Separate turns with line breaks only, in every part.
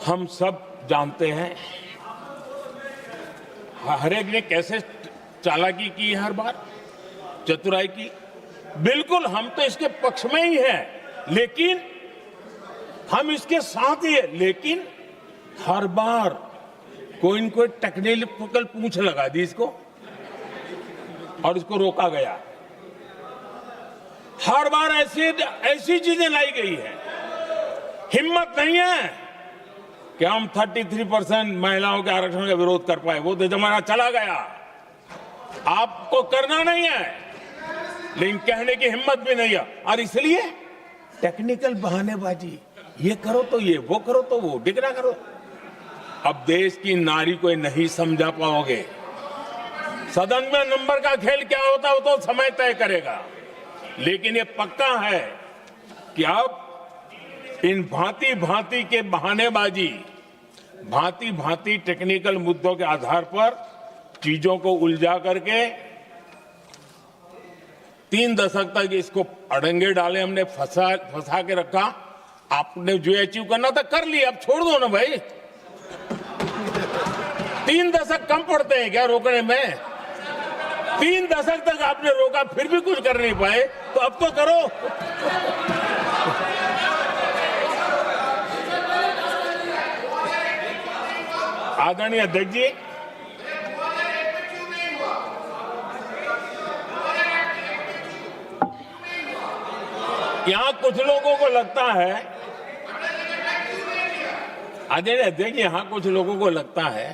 हम सब जानते हैं हर एक ने कैसे चालाकी की हर बार, चतुराई की। बिल्कुल हम तो इसके पक्ष में ही हैं, लेकिन हम इसके साथ ही है, लेकिन हर बार कोई न कोई टेक्निकल पूंछ लगा दी इसको और इसको रोका गया। हर बार ऐसी चीजें लाई गई है। हिम्मत नहीं है कि हम 33% महिलाओं के आरक्षण का विरोध कर पाए, वो तो जमाना चला गया। आपको करना नहीं है, लेकिन कहने की हिम्मत भी नहीं है, और इसलिए टेक्निकल बहानेबाजी, ये करो तो ये, वो करो तो वो, डिगरा करो। अब देश की नारी को नहीं समझा पाओगे। सदन में नंबर का खेल क्या होता है वो तो समय तय करेगा, लेकिन ये पक्का है कि अब इन भांति भांति के बहानेबाजी, भांति भांति टेक्निकल मुद्दों के आधार पर चीजों को उलझा करके 3 दशक तक इसको अड़ंगे डाले, हमने फंसा के रखा। आपने जो अचीव करना था कर लिया, अब छोड़ दो ना भाई। 3 दशक कम पड़ते हैं क्या रोकने में? 3 दशक तक आपने रोका, फिर भी कुछ कर नहीं पाए, तो अब तो करो। आदरणीय अध्यक्ष जी, यहां कुछ लोगों को लगता है, आदरणीय अध्यक्ष, यहां कुछ लोगों को लगता है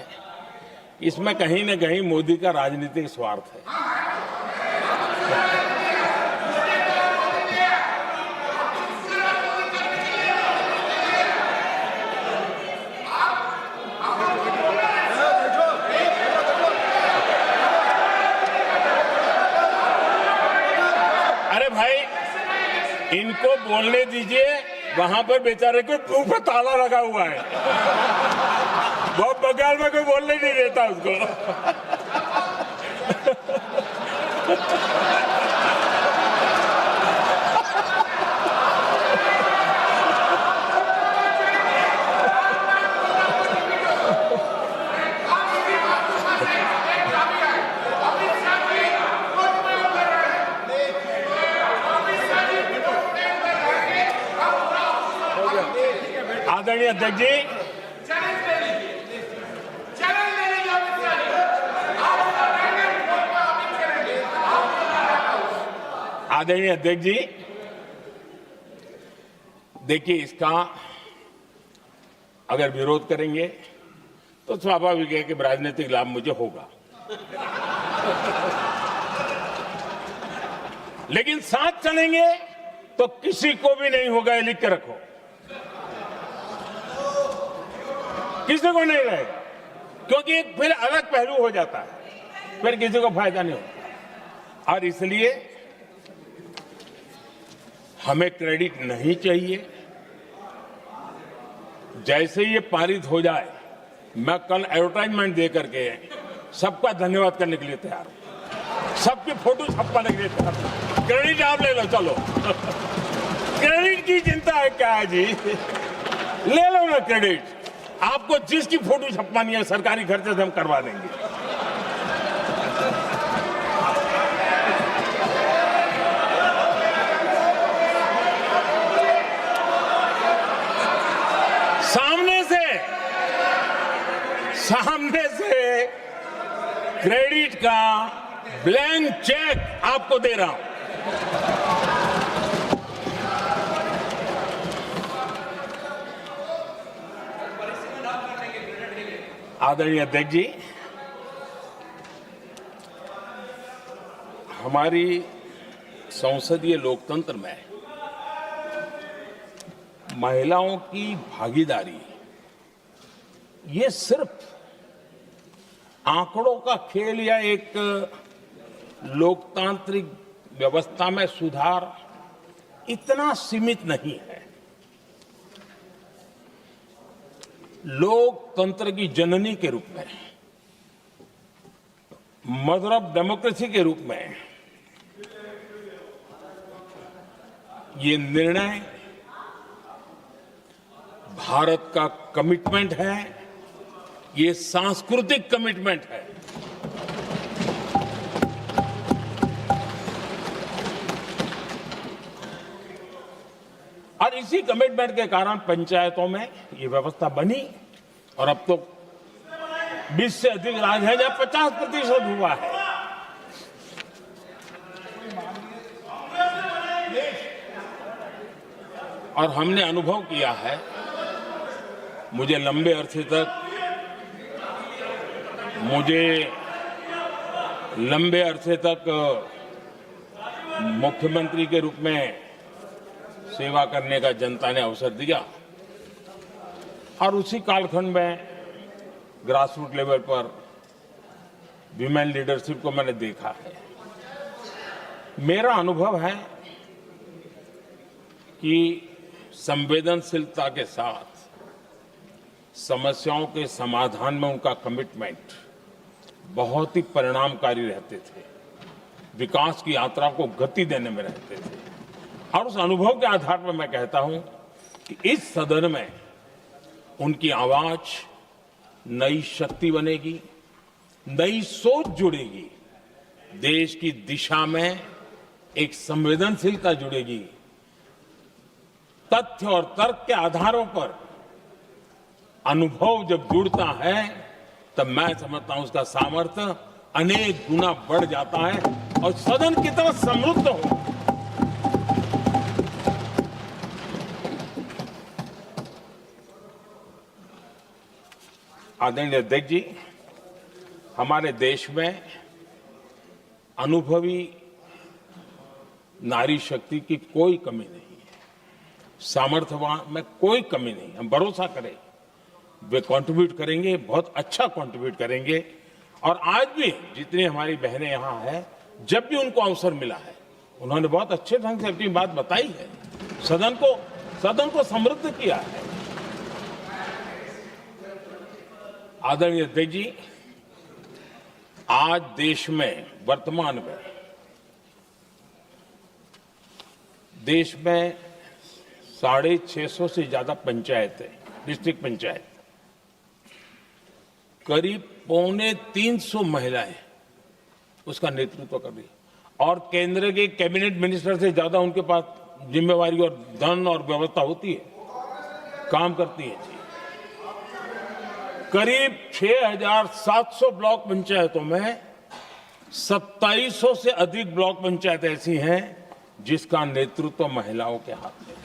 इसमें कहीं न कहीं मोदी का राजनीतिक स्वार्थ है। अरे भाई, इनको बोलने दीजिए, वहां पर बेचारे को मुंह पे ताला लगा हुआ है, बहुत बगल में कोई बोलने नहीं देता उसको। आदरणीय अध्यक्ष जी, आदरणीय अध्यक्ष जी, देखिए, इसका अगर विरोध करेंगे तो स्वाभाविक है कि राजनीतिक लाभ मुझे होगा, लेकिन साथ चलेंगे तो किसी को भी नहीं होगा, ये लिख के रखो। किसी को नहीं रहेगा, क्योंकि एक फिर अलग पहलू हो जाता है, फिर किसी को फायदा नहीं होता। और इसलिए हमें क्रेडिट नहीं चाहिए। जैसे ये पारित हो जाए, मैं कल एडवर्टाइजमेंट दे करके सबका धन्यवाद करने के लिए तैयार हूं, सबकी फोटो छपवाने के लिए तैयार हूं। क्रेडिट आप ले लो, चलो। क्रेडिट की चिंता है क्या है जी? ले लो ना क्रेडिट। आपको जिसकी फोटो छपवानी है सरकारी खर्चे से हम करवा देंगे। सामने से क्रेडिट का ब्लैंक चेक आपको दे रहा हूं। आदरणीय अध्यक्ष जी, हमारी संसदीय लोकतंत्र में महिलाओं की भागीदारी ये सिर्फ आंकड़ों का खेल या एक लोकतांत्रिक व्यवस्था में सुधार इतना सीमित नहीं है। लोकतंत्र की जननी के रूप में, मदर ऑफ डेमोक्रेसी के रूप में ये निर्णय भारत का कमिटमेंट है, ये सांस्कृतिक कमिटमेंट है। और इसी कमिटमेंट के कारण पंचायतों में ये व्यवस्था बनी और अब तो 20 से अधिक राज्य है जहां 50% हुआ है। और हमने अनुभव किया है, मुझे लंबे अरसे तक मुख्यमंत्री के रूप में सेवा करने का जनता ने अवसर दिया और उसी कालखंड में ग्रास रूट लेवल पर विमेन लीडरशिप को मैंने देखा है। मेरा अनुभव है कि संवेदनशीलता के साथ समस्याओं के समाधान में उनका कमिटमेंट बहुत ही परिणामकारी रहते थे, विकास की यात्रा को गति देने में रहते थे। और उस अनुभव के आधार पर मैं कहता हूं कि इस सदन में उनकी आवाज नई शक्ति बनेगी, नई सोच जुड़ेगी, देश की दिशा में एक संवेदनशीलता जुड़ेगी। तथ्य और तर्क के आधारों पर अनुभव जब जुड़ता है तब मैं समझता हूं उसका सामर्थ्य अनेक गुना बढ़ जाता है और सदन कितना समृद्ध हो। आदरणीय अध्यक्ष जी, हमारे देश में अनुभवी नारी शक्ति की कोई कमी नहीं है, सामर्थ्यवान में कोई कमी नहीं। हम भरोसा करें वे कंट्रीब्यूट करेंगे, बहुत अच्छा कंट्रीब्यूट करेंगे। और आज भी जितनी हमारी बहनें यहाँ हैं, जब भी उनको अवसर मिला है उन्होंने बहुत अच्छे ढंग से अपनी बात बताई है, सदन को समृद्ध किया है। आदरणीय अध्यक्ष जी, आज देश में वर्तमान में देश में 650 से ज्यादा पंचायतें, डिस्ट्रिक्ट पंचायत, करीब 250 महिलाएं उसका नेतृत्व कर रही और केंद्र के कैबिनेट मिनिस्टर से ज्यादा उनके पास जिम्मेवारी और धन और व्यवस्था होती है, काम करती है। करीब 6,700 ब्लॉक पंचायतों में 2700 से अधिक ब्लॉक पंचायत ऐसी हैं जिसका नेतृत्व महिलाओं के हाथ में।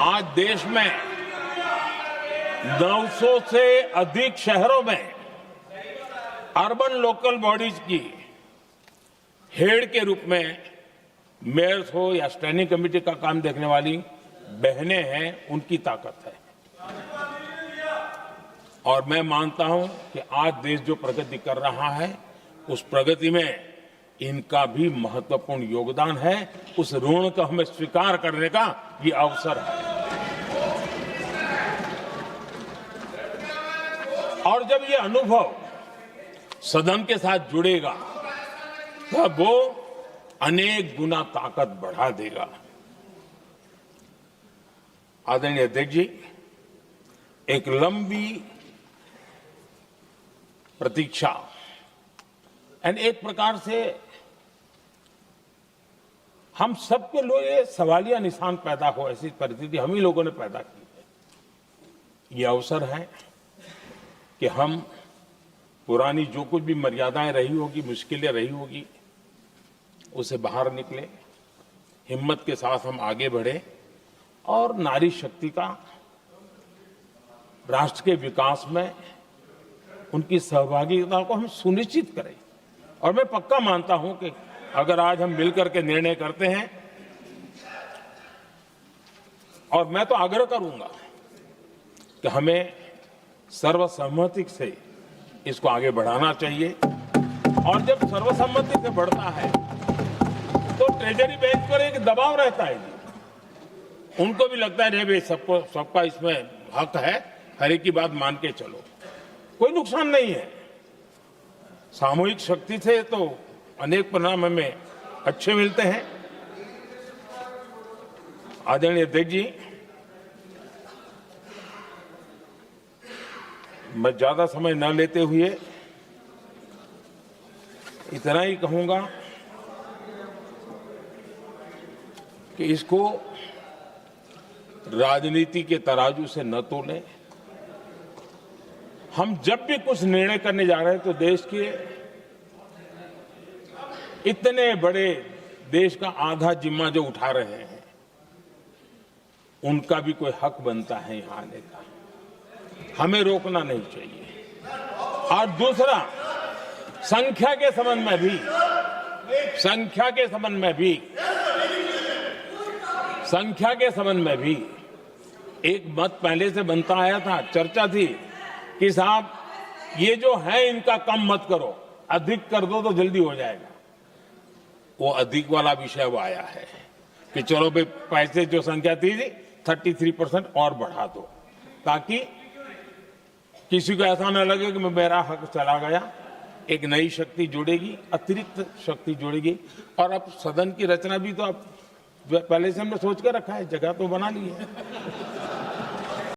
आज देश में 900 से अधिक शहरों में अर्बन लोकल बॉडीज की हेड के रूप में मेयर्स हो या स्टैंडिंग कमेटी का काम देखने वाली बहनें हैं, उनकी ताकत है। और मैं मानता हूं कि आज देश जो प्रगति कर रहा है उस प्रगति में इनका भी महत्वपूर्ण योगदान है। उस ऋण को हमें स्वीकार करने का ये अवसर है। और जब ये अनुभव सदन के साथ जुड़ेगा तब वो अनेक गुना ताकत बढ़ा देगा। आदरणीय अध्यक्ष जी, एक लंबी प्रतीक्षा एंड एक प्रकार से हम सबके लिए सवालिया निशान पैदा हो, ऐसी परिस्थिति हम ही लोगों ने पैदा की है। ये अवसर है कि हम पुरानी जो कुछ भी मर्यादाएं रही होगी, मुश्किलें रही होगी, उसे बाहर निकले, हिम्मत के साथ हम आगे बढ़े और नारी शक्ति का राष्ट्र के विकास में उनकी सहभागिता को हम सुनिश्चित करें। और मैं पक्का मानता हूं कि अगर आज हम मिलकर के निर्णय करते हैं, और मैं तो आग्रह करूंगा कि हमें सर्वसम्मति से इसको आगे बढ़ाना चाहिए। और जब सर्वसम्मति से बढ़ता है तो ट्रेजरी बेंच पर एक दबाव रहता है, उनको भी लगता है नहीं भाई सबका इसमें हक है, हर एक की बात मान के चलो, कोई नुकसान नहीं है। सामूहिक शक्ति से तो अनेक परिणाम हमें अच्छे मिलते हैं। आदरणीय अध्यक्ष जी, मैं ज्यादा समय न लेते हुए इतना ही कहूंगा कि इसको राजनीति के तराजू से न तोलें। हम जब भी कुछ निर्णय करने जा रहे हैं तो देश के इतने बड़े देश का आधा जिम्मा जो उठा रहे हैं उनका भी कोई हक बनता है यहां आने का, हमें रोकना नहीं चाहिए। और दूसरा, संख्या के संबंध में भी एक मत पहले से बनता आया था, चर्चा थी कि साहब ये जो है इनका कम मत करो, अधिक कर दो तो जल्दी हो जाएगा। वो अधिक वाला विषय वो आया है कि चलो भाई पैसे जो संख्या थी 33% और बढ़ा दो, ताकि किसी को ऐसा न लगे कि मेरा हक चला गया। एक नई शक्ति जुड़ेगी, अतिरिक्त शक्ति जुड़ेगी। और अब सदन की रचना भी तो अब पहले से हमने सोच कर रखा है, जगह तो बना ली है।